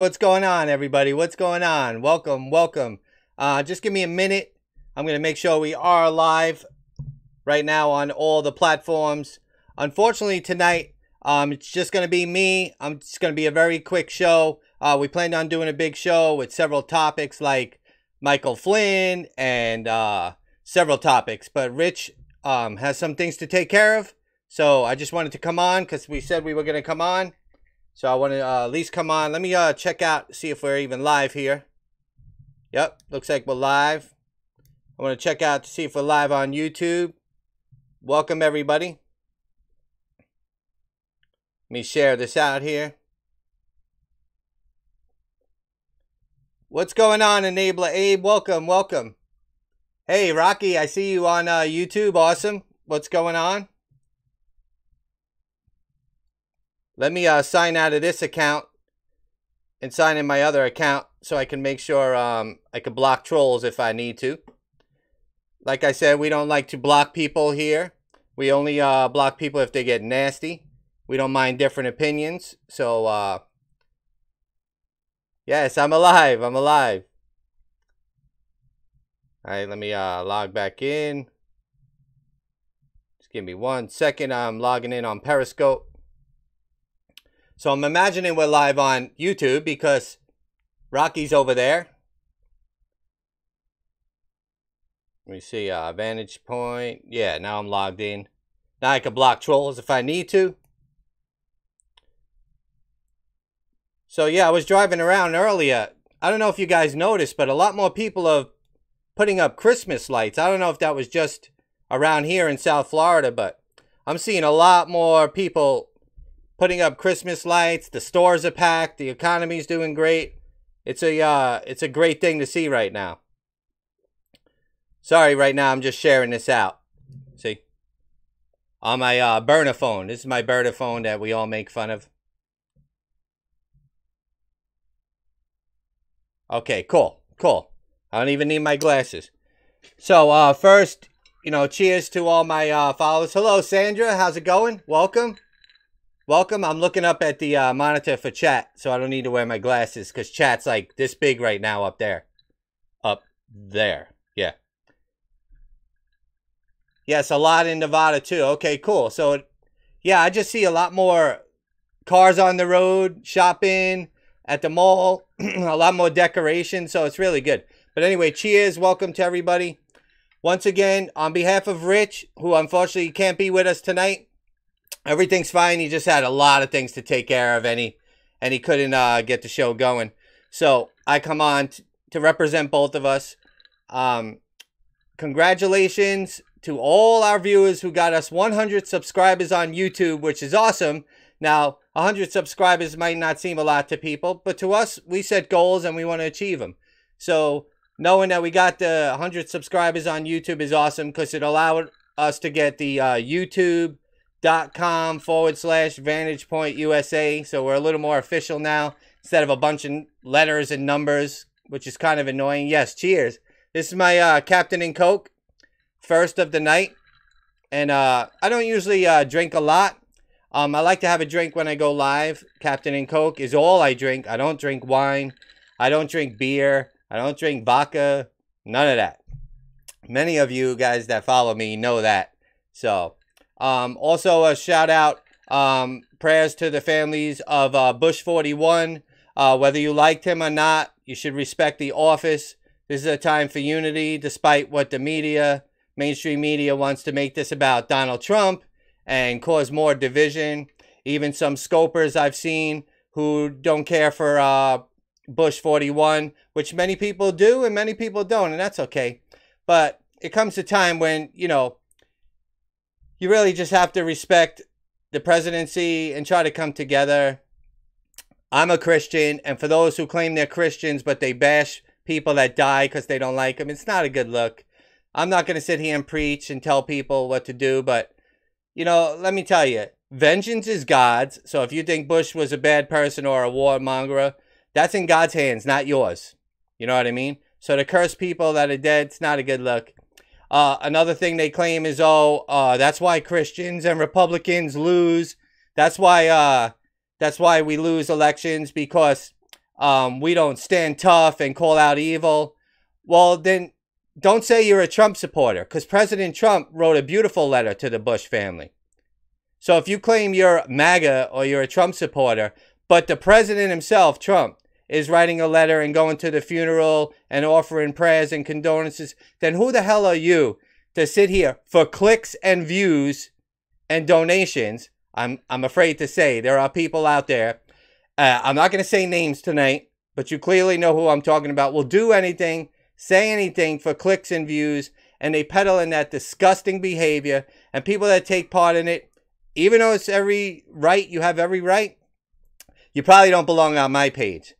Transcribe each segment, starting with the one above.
What's going on, everybody? What's going on? Welcome, welcome. Just give me a minute. I'm going to make sure we are live right now on all the platforms. Unfortunately, tonight, it's just going to be me. It's going to be a very quick show. We planned on doing a big show with several topics like Michael Flynn and several topics. But Rich has some things to take care of. So I just wanted to come on because we said we were going to come on. So I want to at least come on. Let me check out, see if we're even live here. Yep, looks like we're live. I want to check out to see if we're live on YouTube. Welcome, everybody. Let me share this out here. What's going on, Enabler Abe? Welcome, welcome. Hey, Rocky, I see you on YouTube. Awesome. What's going on? Let me sign out of this account and sign in my other account so I can make sure I can block trolls if I need to. Like I said, we don't like to block people here. We only block people if they get nasty. We don't mind different opinions. So, yes, I'm alive. I'm alive. All right, let me log back in. Just give me 1 second. I'm logging in on Periscope. So I'm imagining we're live on YouTube because Rocky's over there. Let me see, Vantage point. Yeah, now I'm logged in. Now I can block trolls if I need to. So yeah, I was driving around earlier. I don't know if you guys noticed, but a lot more people are putting up Christmas lights. I don't know if that was just around here in South Florida, but I'm seeing a lot more people putting up Christmas lights. The stores are packed. The economy's doing great. It's a great thing to see right now. Sorry, right now I'm just sharing this out. See? On my burner phone. This is my burner phone that we all make fun of. Okay, cool. Cool. I don't even need my glasses. So, first, cheers to all my followers. Hello, Sandra. How's it going? Welcome. Welcome. I'm looking up at the monitor for chat, so I don't need to wear my glasses because chat's like this big right now up there. Up there. Yeah. Yes, a lot in Nevada too. Okay, cool. So, yeah, I just see a lot more cars on the road, shopping at the mall, a lot more decoration, so it's really good. But anyway, cheers. Welcome to everybody. Once again, on behalf of Rich, who unfortunately can't be with us tonight, everything's fine. He just had a lot of things to take care of, and he couldn't get the show going. So I come on to represent both of us. Congratulations to all our viewers who got us 100 subscribers on YouTube, which is awesome. Now, 100 subscribers might not seem a lot to people, but to us, we set goals and we want to achieve them. So knowing that we got the 100 subscribers on YouTube is awesome because it allowed us to get the YouTube.com/Vantage Point USA. So we're a little more official now instead of a bunch of letters and numbers, which is kind of annoying. Yes, cheers. This is my Captain and Coke, first of the night. And I don't usually drink a lot. I like to have a drink when I go live. Captain and Coke is all I drink. I don't drink wine. I don't drink beer. I don't drink vodka. None of that. Many of you guys that follow me know that. So, also a shout out, prayers to the families of Bush 41. Whether you liked him or not, you should respect the office. This is a time for unity, despite what the media, mainstream media, wants to make this about Donald Trump and cause more division. Even some scopers I've seen who don't care for Bush 41, which many people do and many people don't, and that's okay. But it comes a time when, you really just have to respect the presidency and try to come together. I'm a Christian, and for those who claim they're Christians but they bash people that die because they don't like them, it's not a good look. I'm not going to sit here and preach and tell people what to do, but, let me tell you, vengeance is God's. So if you think Bush was a bad person or a warmonger, that's in God's hands, not yours. You know what I mean? So to curse people that are dead, it's not a good look. Another thing they claim is, that's why Christians and Republicans lose. That's why we lose elections, because we don't stand tough and call out evil. Well, then don't say you're a Trump supporter, because President Trump wrote a beautiful letter to the Bush family. So if you claim you're MAGA or you're a Trump supporter, but the president himself, Trump, is writing a letter and going to the funeral and offering prayers and condolences, then who the hell are you to sit here for clicks and views and donations? I'm afraid to say there are people out there, I'm not going to say names tonight, but you clearly know who I'm talking about, will do anything, say anything for clicks and views, and they peddle in that disgusting behavior. And people that take part in it, even though it's every right, you have every right, you probably don't belong on my page.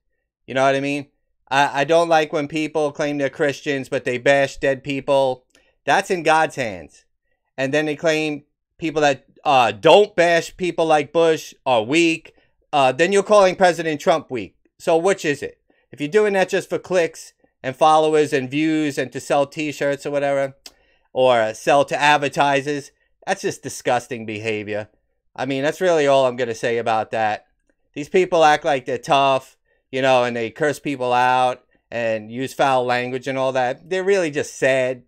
You know what I mean? I don't like when people claim they're Christians, but they bash dead people. That's in God's hands. And then they claim people that don't bash people like Bush are weak. Then you're calling President Trump weak. So which is it? If you're doing that just for clicks and followers and views and to sell t-shirts or whatever, or sell to advertisers, that's just disgusting behavior. I mean, that's really all I'm going to say about that. These people act like they're tough, you know, and they curse people out and use foul language and all that. They're really just sad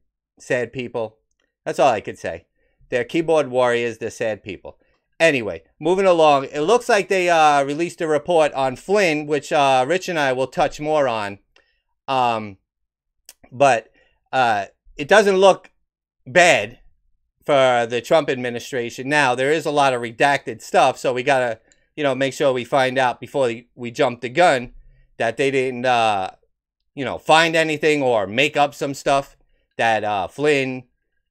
people. That's all I could say. They're keyboard warriors. They're sad people. Anyway, moving along. It looks like they released a report on Flynn, which Rich and I will touch more on. But it doesn't look bad for the Trump administration. Now, there is a lot of redacted stuff, so we got to, you know, make sure we find out before we jump the gun that they didn't, you know, find anything or make up some stuff that Flynn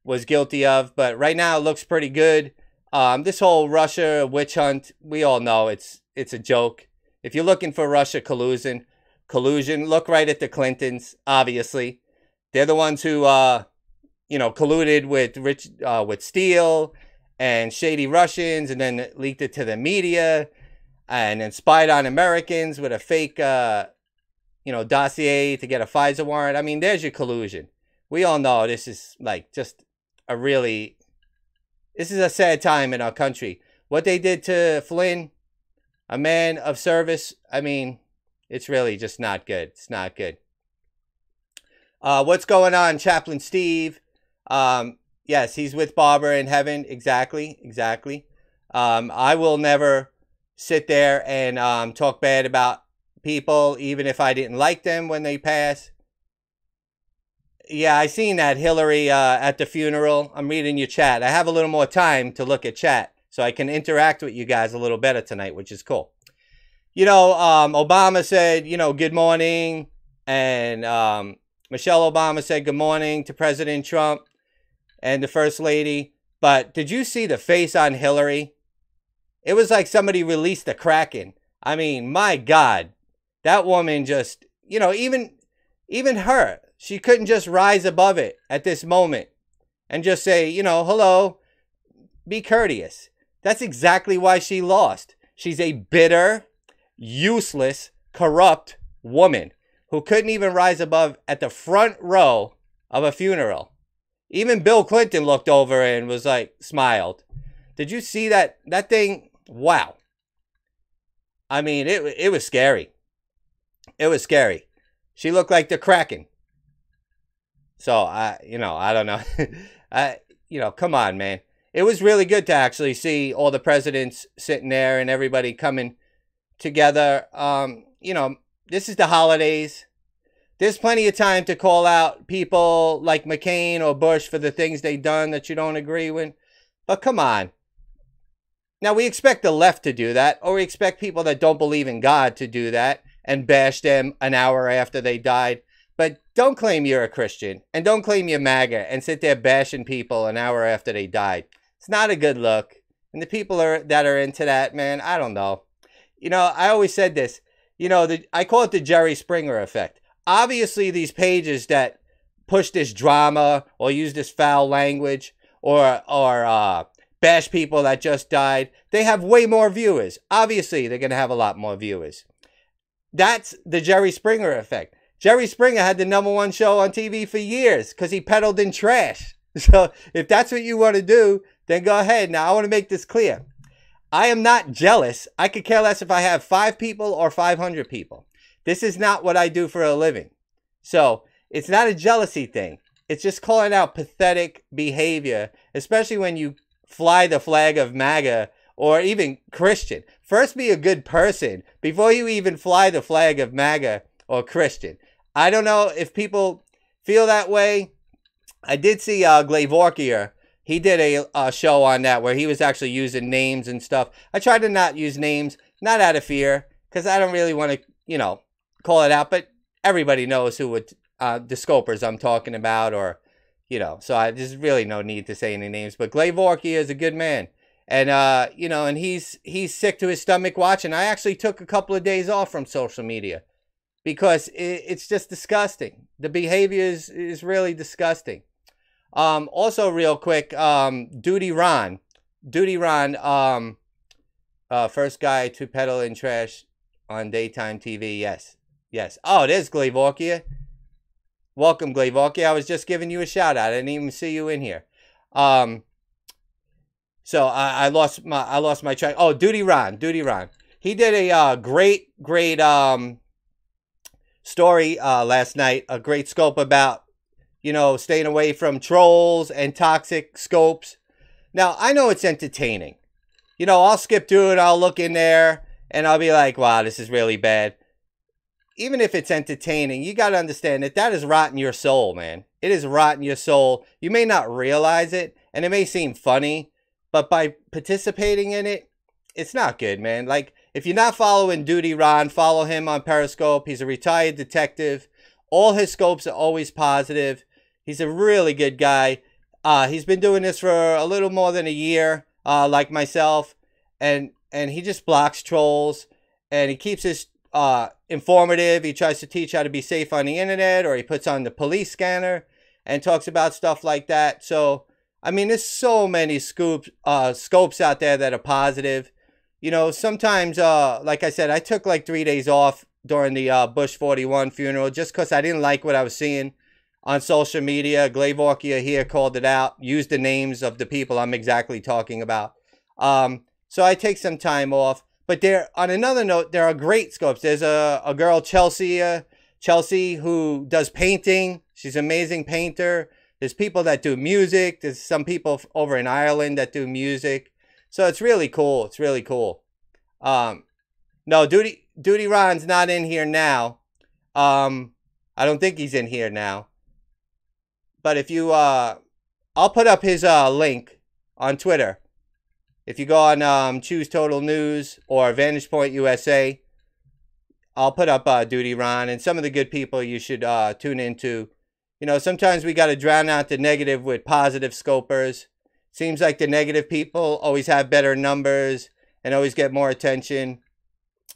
was guilty of. But right now it looks pretty good. This whole Russia witch hunt, we all know it's a joke. If you're looking for Russia collusion, look right at the Clintons, obviously. They're the ones who, you know, colluded with Steele and shady Russians, and then leaked it to the media, and then spied on Americans with a fake, you know, dossier to get a FISA warrant. I mean, there's your collusion. We all know this is like just a really, this is a sad time in our country. What they did to Flynn, a man of service, I mean, it's really just not good. It's not good. What's going on, Chaplain Steve? Yes, he's with Barbara in heaven. Exactly. I will never sit there and talk bad about people, even if I didn't like them when they pass. Yeah, I seen that, Hillary, at the funeral. I'm reading your chat. I have a little more time to look at chat, so I can interact with you guys a little better tonight, which is cool. You know, Obama said, you know, good morning. And Michelle Obama said good morning to President Trump and the First Lady. But did you see the face on Hillary? It was like somebody released the Kraken. I mean, my God. That woman just, you know, even her, she couldn't just rise above it at this moment and just say, you know, hello, be courteous. That's exactly why she lost. She's a bitter, useless, corrupt woman who couldn't even rise above at the front row of a funeral. Even Bill Clinton looked over and was like, smiled. Did you see that thing? Wow. I mean, it was scary. It was scary. She looked like the Kraken. So, you know, I don't know. You know, come on, man. It was really good to actually see all the presidents sitting there and everybody coming together. You know, this is the holidays. There's plenty of time to call out people like McCain or Bush for the things they've done that you don't agree with. But come on. Now, we expect the left to do that, or we expect people that don't believe in God to do that and bash them an hour after they died. But don't claim you're a Christian, and don't claim you're MAGA and sit there bashing people an hour after they died. It's not a good look. And the people that are into that, man, I don't know. You know, I always said this. You know, I call it the Jerry Springer effect. Obviously, these pages that push this drama or use this foul language or bash people that just died, they have way more viewers. Obviously, they're going to have a lot more viewers. That's the Jerry Springer effect. Jerry Springer had the #1 show on TV for years because he peddled in trash. So if that's what you want to do, then go ahead. Now, I want to make this clear. I am not jealous. I could care less if I have 5 people or 500 people. This is not what I do for a living. So it's not a jealousy thing. It's just calling out pathetic behavior, especially when you fly the flag of MAGA or even Christian. First, be a good person before you even fly the flag of MAGA or Christian. I don't know if people feel that way. I did see Glavorkia. He did a show on that where he was actually using names and stuff. I tried to not use names, not out of fear, because I don't really want to, you know, call it out. But everybody knows who the scopers I'm talking about, or, you know. So there's really no need to say any names. But Glavorkia is a good man. And, you know, and he's sick to his stomach watching. I actually took a couple of days off from social media because it's just disgusting. The behavior is really disgusting. Also, real quick, Duty Ron, first guy to peddle in trash on daytime TV. Yes. Oh, there's Glavorkia. Welcome, Glavorkia. I was just giving you a shout out. I didn't even see you in here. So I lost my track. Oh, Duty Ron. He did a great story last night. A great scope about, you know, staying away from trolls and toxic scopes. Now, I know it's entertaining. You know, I'll skip through it. I'll look in there and I'll be like, wow, this is really bad. Even if it's entertaining, you got to understand that is rotting your soul, man. It is rotting your soul. You may not realize it, and it may seem funny, but by participating in it, it's not good, man. Like, if you're not following Duty Ron, follow him on Periscope. He's a retired detective. All his scopes are always positive. He's a really good guy. He's been doing this for a little more than a year, like myself. And he just blocks trolls. And he keeps his informative. He tries to teach how to be safe on the internet. Or he puts on the police scanner and talks about stuff like that. So, I mean, there's so many scopes out there that are positive. You know, sometimes, like I said, I took like 3 days off during the Bush 41 funeral just because I didn't like what I was seeing on social media. Glavorkia here called it out, used the names of the people I'm exactly talking about. So I take some time off. But on another note, there are great scopes. There's a girl, Chelsea, who does painting. She's an amazing painter. There's people that do music. There's some people over in Ireland that do music. So it's really cool. It's really cool. No, Duty Ron's not in here now. I don't think he's in here now. But if you, I'll put up his link on Twitter. If you go on Choose Total News or Vantage Point USA, I'll put up Duty Ron and some of the good people you should tune into. You know, sometimes we got to drown out the negative with positive scopers. Seems like the negative people always have better numbers and always get more attention.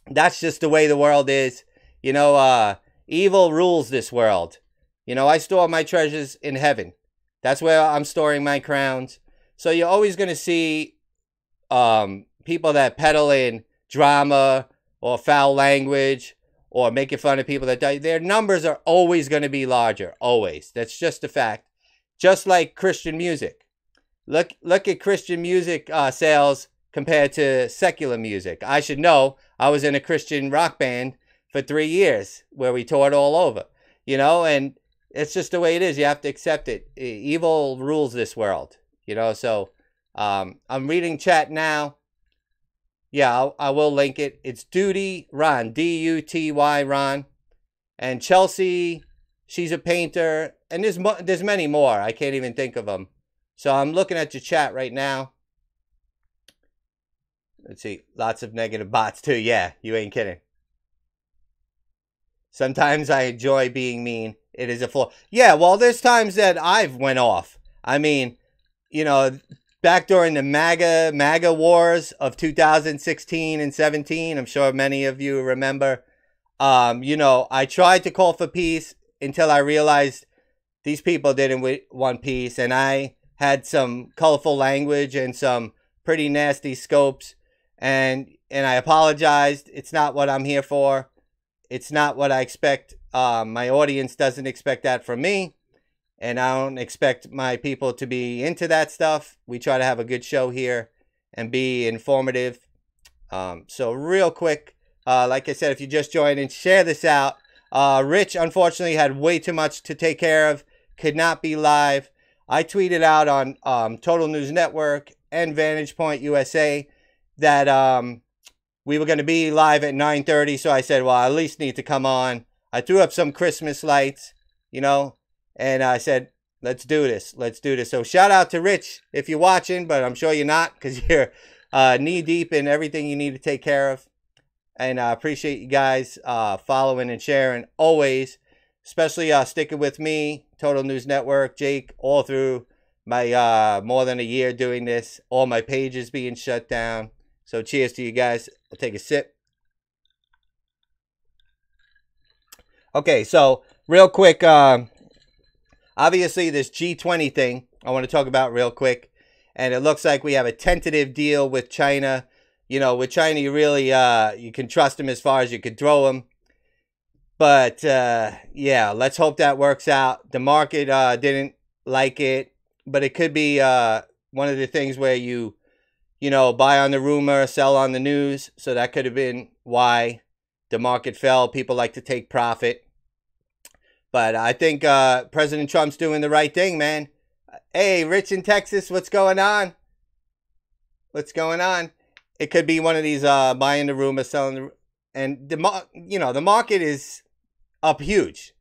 That's just the way the world is. You know, evil rules this world. You know, I store my treasures in heaven. That's where I'm storing my crowns. So you're always going to see people that peddle in drama or foul language or making fun of people that die. Their numbers are always going to be larger. Always. That's just a fact. Just like Christian music. Look at Christian music sales compared to secular music. I should know. I was in a Christian rock band for 3 years where we toured all over. You know, and it's just the way it is. You have to accept it. Evil rules this world. You know, so I'm reading chat now. Yeah, I will link it. It's Duty Ron, D-U-T-Y Ron. And Chelsea, she's a painter. And there's many more. I can't even think of them. So I'm looking at your chat right now. Let's see. Lots of negative bots too. Yeah, you ain't kidding. Sometimes I enjoy being mean. It is a flaw. Yeah, well, there's times that I've went off. I mean, you know, back during the MAGA wars of 2016 and 17, I'm sure many of you remember, you know, I tried to call for peace until I realized these people didn't want peace. And I had some colorful language and some pretty nasty scopes. And I apologized. It's not what I'm here for. It's not what I expect. My audience doesn't expect that from me. And I don't expect my people to be into that stuff. We try to have a good show here and be informative. So real quick, Like I said, if you just joined in, share this out. Rich, unfortunately, had way too much to take care of. Could not be live. I tweeted out on Total News Network and Vantage Point USA that we were going to be live at 9:30. So I said, well, I at least need to come on. I threw up some Christmas lights, you know, and I said, let's do this. Let's do this. So shout out to Rich if you're watching, but I'm sure you're not because you're knee deep in everything you need to take care of. And I appreciate you guys following and sharing always, especially sticking with me, Total News Network, Jake, all through my more than a year doing this, all my pages being shut down. So cheers to you guys. I'll take a sip. Okay, so real quick, obviously this G20 thing I want to talk about real quick. And it looks like we have a tentative deal with China. You know, with China, you really, you can trust them as far as you could throw them. But, yeah, let's hope that works out. The market didn't like it. But it could be one of the things where you know, buy on the rumor, sell on the news. So that could have been why the market fell. People like to take profit. But I think President Trump's doing the right thing, man. Hey, Rich in Texas, what's going on? What's going on? It could be one of these buying the rumor, selling the... And, you know, the market is up huge.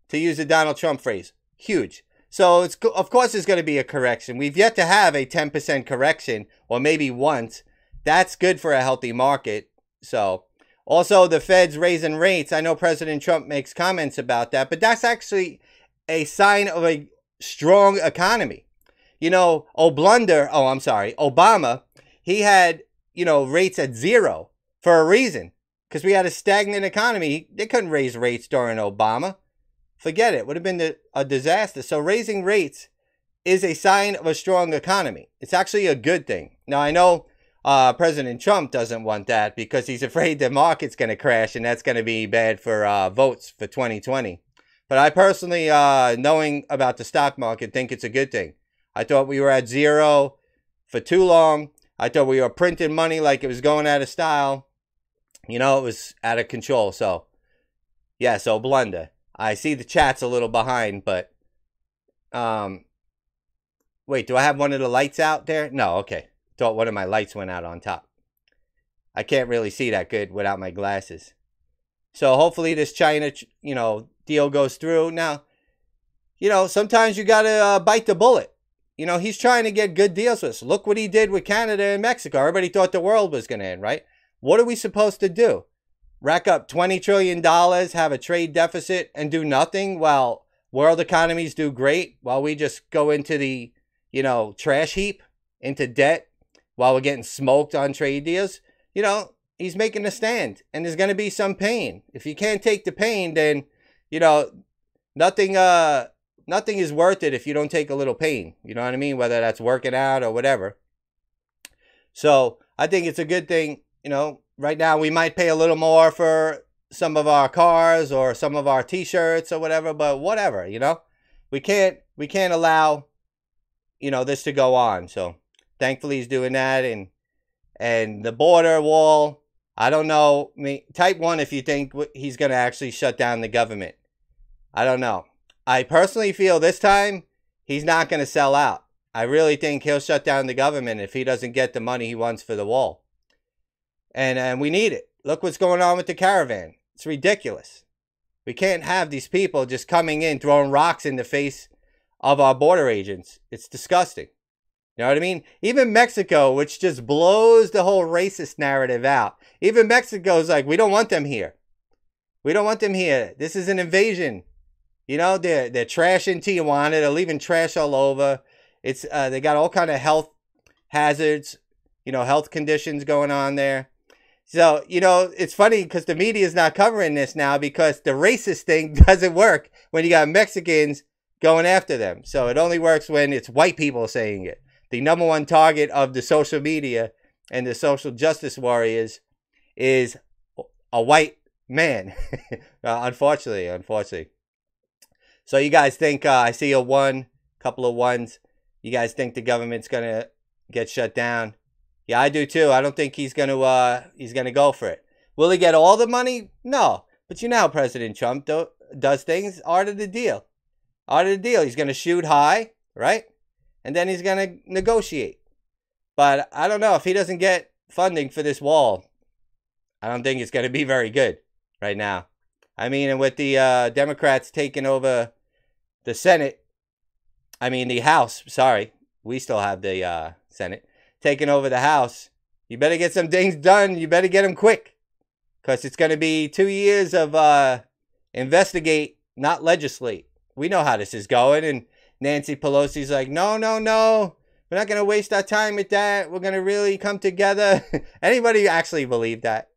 To use the Donald Trump phrase. Huge. So, of course, there's going to be a correction. We've yet to have a 10% correction, or maybe once. That's good for a healthy market. So, also, the Fed's raising rates. I know President Trump makes comments about that, but that's actually a sign of a strong economy. You know, Obama, he had, you know, rates at 0 for a reason. Because we had a stagnant economy. They couldn't raise rates during Obama. Forget it. Would have been a disaster. So raising rates is a sign of a strong economy. It's actually a good thing. Now, I know President Trump doesn't want that because he's afraid the market's going to crash and that's going to be bad for votes for 2020. But I personally, knowing about the stock market, think it's a good thing. I thought we were at 0 for too long. I thought we were printing money like it was going out of style. You know, it was out of control. So, yeah, so blunder. I see the chat's a little behind, but, wait, do I have one of the lights out there? No, okay. Thought one of my lights went out on top. I can't really see that good without my glasses. So, hopefully this China, you know, deal goes through. Now, you know, sometimes you got to bite the bullet. You know, he's trying to get good deals with us. Look what he did with Canada and Mexico. Everybody thought the world was going to end, right? What are we supposed to do? Rack up $20 trillion, have a trade deficit, and do nothing while world economies do great, while we just go into the, you know, trash heap, into debt, while we're getting smoked on trade deals? You know, he's making a stand, and there's going to be some pain. If you can't take the pain, then, you know, nothing is worth it if you don't take a little pain. You know what I mean? Whether that's working out or whatever. So I think it's a good thing. You know, right now we might pay a little more for some of our cars or some of our t-shirts or whatever, but whatever, you know, we can't allow, you know, this to go on. So thankfully he's doing that. And the border wall, I don't know. I mean, type 1 if you think he's going to actually shut down the government. I don't know. I personally feel this time he's not going to sell out. I really think he'll shut down the government if he doesn't get the money he wants for the wall. And we need it. Look what's going on with the caravan. It's ridiculous. We can't have these people just coming in, throwing rocks in the face of our border agents. It's disgusting. You know what I mean? Even Mexico, which just blows the whole racist narrative out. Even Mexico's like, we don't want them here. We don't want them here. This is an invasion. You know, they're trashing Tijuana. They're leaving trash all over. It's they got all kind of health hazards, you know, health conditions going on there. So, you know, it's funny because the media is not covering this now because the racist thing doesn't work when you got Mexicans going after them. So it only works when it's white people saying it. The number one target of the social media and the social justice warriors is a white man. Unfortunately. So you guys think, I see a 1, couple of 1s. You guys think the government's going to get shut down? Yeah, I do too. I don't think he's gonna go for it. Will he get all the money? No. But you know how President Trump does things. Art of the deal. Art of the deal. He's going to shoot high, right? And then he's going to negotiate. But I don't know. If he doesn't get funding for this wall, I don't think it's going to be very good right now. I mean, and with the Democrats taking over the Senate, I mean the House, sorry. We still have the Senate. Taking over the House. You better get some things done. You better get them quick. Because it's going to be 2 years of investigate, not legislate. We know how this is going. And Nancy Pelosi's like, no, no, no. We're not going to waste our time with that. We're going to really come together. Anybody actually believe that?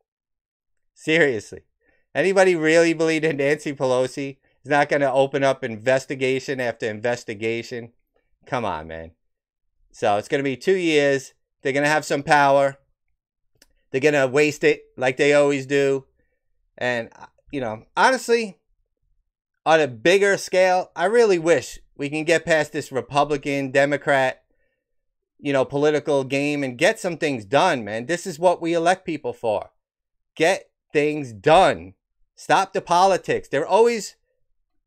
Seriously. Anybody really believe that Nancy Pelosi is not going to open up investigation after investigation? Come on, man. So it's going to be 2 years. They're going to have some power. They're going to waste it like they always do. And, you know, honestly, on a bigger scale, I really wish we can get past this Republican, Democrat, you know, political game and get some things done, man. This is what we elect people for. Get things done. Stop the politics. They're always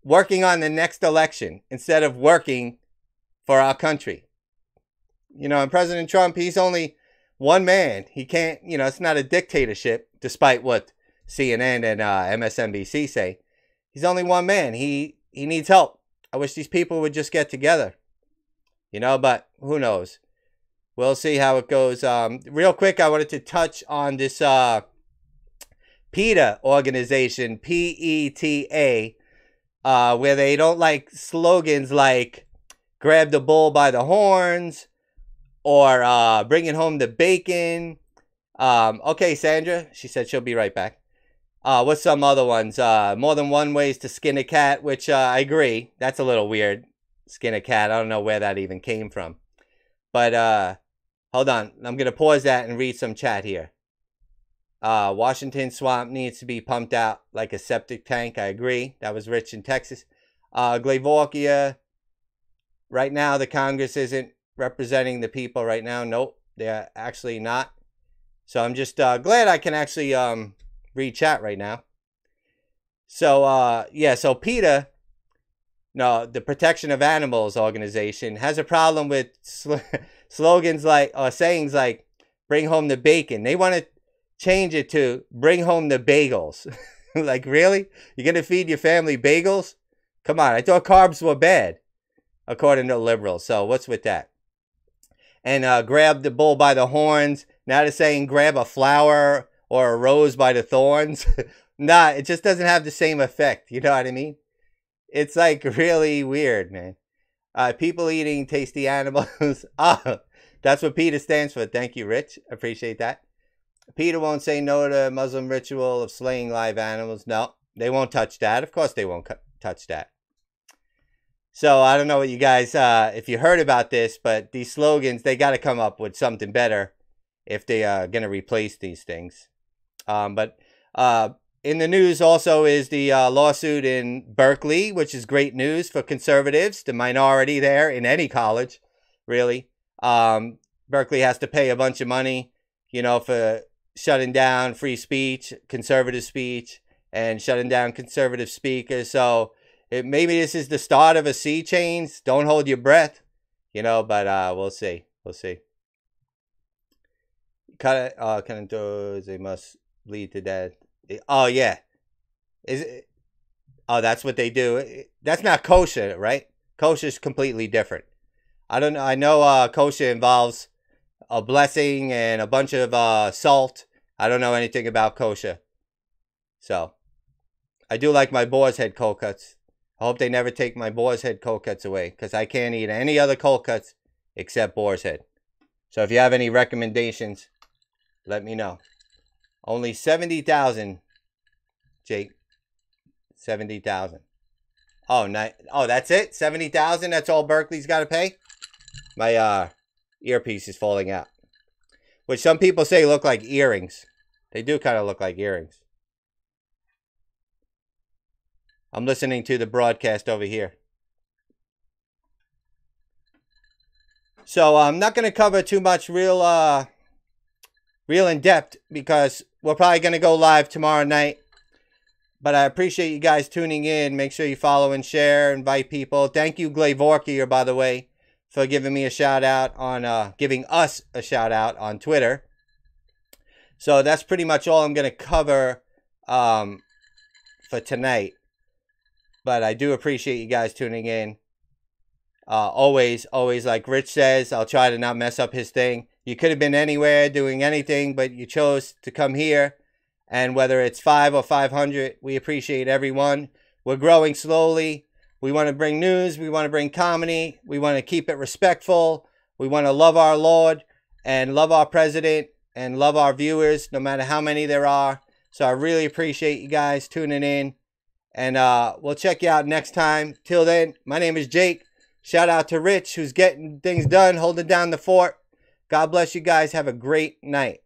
working on the next election instead of working for our country. You know, and President Trump, he's only one man. He can't, you know, it's not a dictatorship, despite what CNN and MSNBC say. He's only one man. He needs help. I wish these people would just get together. You know, but who knows? We'll see how it goes. Real quick, I wanted to touch on this PETA organization, PETA, where they don't like slogans like grab the bull by the horns or bringing home the bacon. Okay, Sandra, she said she'll be right back. What's some other ones? More than one ways to skin a cat, which I agree. That's a little weird. Skin a cat. I don't know where that even came from. But hold on. I'm going to pause that and read some chat here. Washington swamp needs to be pumped out like a septic tank. I agree. That was Rich in Texas. Glavorkia. Right now, the Congress isn't representing the people right now. Nope, they're actually not. So I'm just glad I can actually read chat right now. So, yeah, so PETA, no, the Protection of Animals organization, has a problem with slogans like, or sayings like, bring home the bacon. They want to change it to bring home the bagels. Like, really? You're going to feed your family bagels? Come on, I thought carbs were bad, according to liberals. So what's with that? And grab the bull by the horns. Now they're saying grab a flower or a rose by the thorns. Nah, it just doesn't have the same effect. You know what I mean? It's like really weird, man. People eating tasty animals. Oh, that's what PETA stands for. Thank you, Rich. Appreciate that. PETA won't say no to Muslim ritual of slaying live animals. No, they won't touch that. Of course they won't touch that. So I don't know what you guys, if you heard about this, but these slogans, they got to come up with something better if they are going to replace these things. But in the news also is the lawsuit in Berkeley, which is great news for conservatives, the minority there in any college, really. Berkeley has to pay a bunch of money, you know, for shutting down free speech, conservative speech, and shutting down conservative speakers. So maybe this is the start of a sea change. Don't hold your breath, you know, but we'll see. We'll see. They must lead to death. Oh, yeah. Is it? Oh, that's what they do. That's not kosher, right? Kosher is completely different. I don't know. I know kosher involves a blessing and a bunch of salt. I don't know anything about kosher. So, I do like my boar's head cold cuts. I hope they never take my boar's head cold cuts away, because I can't eat any other cold cuts except boar's head. So if you have any recommendations, let me know. Only 70,000, Jake. 70,000. Oh, oh, that's it? 70,000? That's all Berkeley's got to pay? My earpiece is falling out. Which some people say look like earrings. They do kind of look like earrings. I'm listening to the broadcast over here. So I'm not going to cover too much real real in depth because we're probably going to go live tomorrow night. But I appreciate you guys tuning in. Make sure you follow and share, invite people. Thank you, Glavorkier, by the way, for giving me a shout out on giving us a shout out on Twitter. So that's pretty much all I'm going to cover for tonight. But I do appreciate you guys tuning in. Always, like Rich says, I'll try to not mess up his thing. You could have been anywhere doing anything, but you chose to come here. And whether it's 5 or 500, we appreciate everyone. We're growing slowly. We want to bring news. We want to bring comedy. We want to keep it respectful. We want to love our Lord and love our president and love our viewers, no matter how many there are. So I really appreciate you guys tuning in. And we'll check you out next time. Till then, my name is Jake. Shout out to Rich, who's getting things done, holding down the fort. God bless you guys. Have a great night.